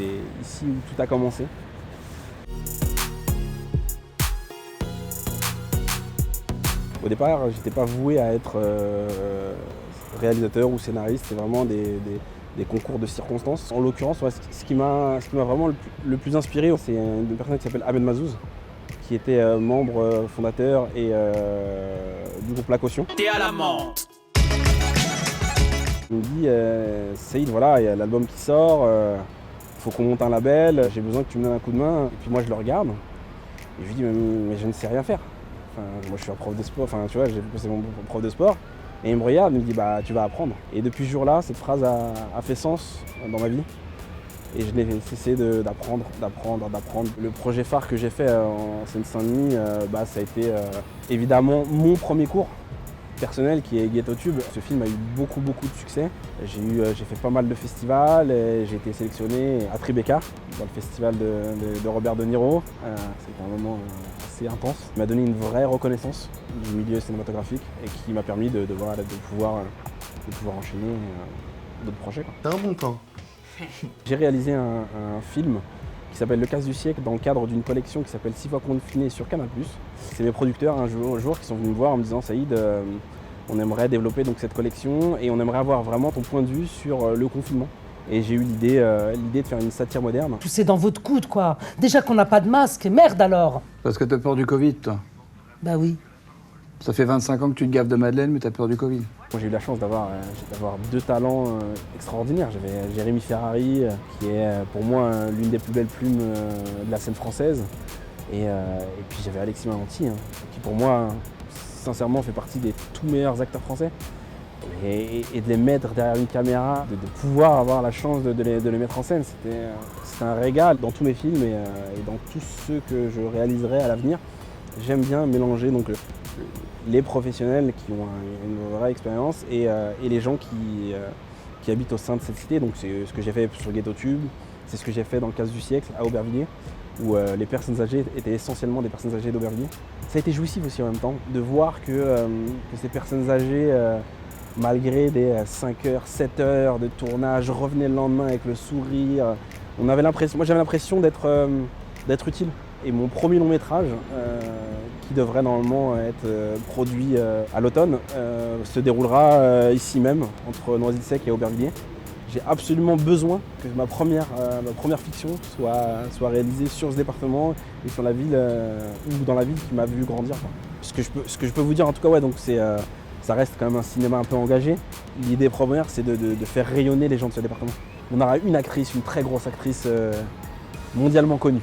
c'est ici où tout a commencé. Au départ, j'étais pas voué à être réalisateur ou scénariste, c'est vraiment des concours de circonstances. En l'occurrence, ouais, ce qui m'a vraiment le plus inspiré, c'est une personne qui s'appelle Ahmed Mazouz, qui était membre fondateur et du groupe La Caution. T'es à la menthe. Il me dit Saïd, voilà, il y a l'album qui sort, faut qu'on monte un label, j'ai besoin que tu me donnes un coup de main. Et puis moi je le regarde et je lui dis mais je ne sais rien faire. Enfin, moi je suis un prof de sport, enfin tu vois, c'est mon prof de sport. Et il me regarde, il me dit bah tu vas apprendre. Et depuis ce jour-là, cette phrase a fait sens dans ma vie. Et je n'ai cessé d'apprendre. Le projet phare que j'ai fait en Seine-Saint-Denis, ça a été évidemment mon premier cours personnel qui est Ghettotube. Ce film a eu beaucoup de succès. J'ai fait pas mal de festivals et j'ai été sélectionné à Tribeca, dans le festival de Robert De Niro. C'était un moment assez intense. Il m'a donné une vraie reconnaissance du milieu cinématographique et qui m'a permis de pouvoir enchaîner d'autres projets. T'es un bon temps. J'ai réalisé un film qui s'appelle Le Casse du siècle dans le cadre d'une collection qui s'appelle 6 fois confiné sur Canal+. C'est mes producteurs un jour qui sont venus me voir en me disant Saïd, on aimerait développer donc cette collection et on aimerait avoir vraiment ton point de vue sur le confinement. Et j'ai eu l'idée de faire une satire moderne. C'est dans votre coude, quoi. Déjà qu'on n'a pas de masque, merde alors. Parce que t'as peur du Covid, toi. Bah oui. Ça fait 25 ans que tu te gaves de Madeleine, mais t'as peur du Covid. Moi, j'ai eu la chance d'avoir deux talents extraordinaires. J'avais Jérémy Ferrari, qui est pour moi l'une des plus belles plumes de la scène française. Et puis j'avais Alexis Mananti, qui pour moi, sincèrement, fait partie des tout meilleurs acteurs français. Et de les mettre derrière une caméra, de pouvoir avoir la chance de les mettre en scène, c'était un régal dans tous mes films et dans tous ceux que je réaliserai à l'avenir. J'aime bien mélanger donc, les professionnels qui ont une vraie expérience et les gens qui habitent au sein de cette cité. Donc c'est ce que j'ai fait sur Ghettotube, c'est ce que j'ai fait dans le Casse du siècle à Aubervilliers, où les personnes âgées étaient essentiellement des personnes âgées d'Aubervilliers. Ça a été jouissif aussi en même temps, de voir que ces personnes âgées, malgré des 5 heures, 7 heures de tournage, revenaient le lendemain avec le sourire. Moi j'avais l'impression d'être utile. Et mon premier long métrage, qui devrait normalement être produit à l'automne, se déroulera ici même, entre Noisy-le-Sec et Aubervilliers. J'ai absolument besoin que ma première fiction soit réalisée sur ce département et sur la ville, ou dans la ville qui m'a vu grandir. Ce que je peux vous dire en tout cas, ouais, donc ça reste quand même un cinéma un peu engagé. L'idée première, c'est de faire rayonner les gens de ce département. On aura une actrice, une très grosse actrice mondialement connue.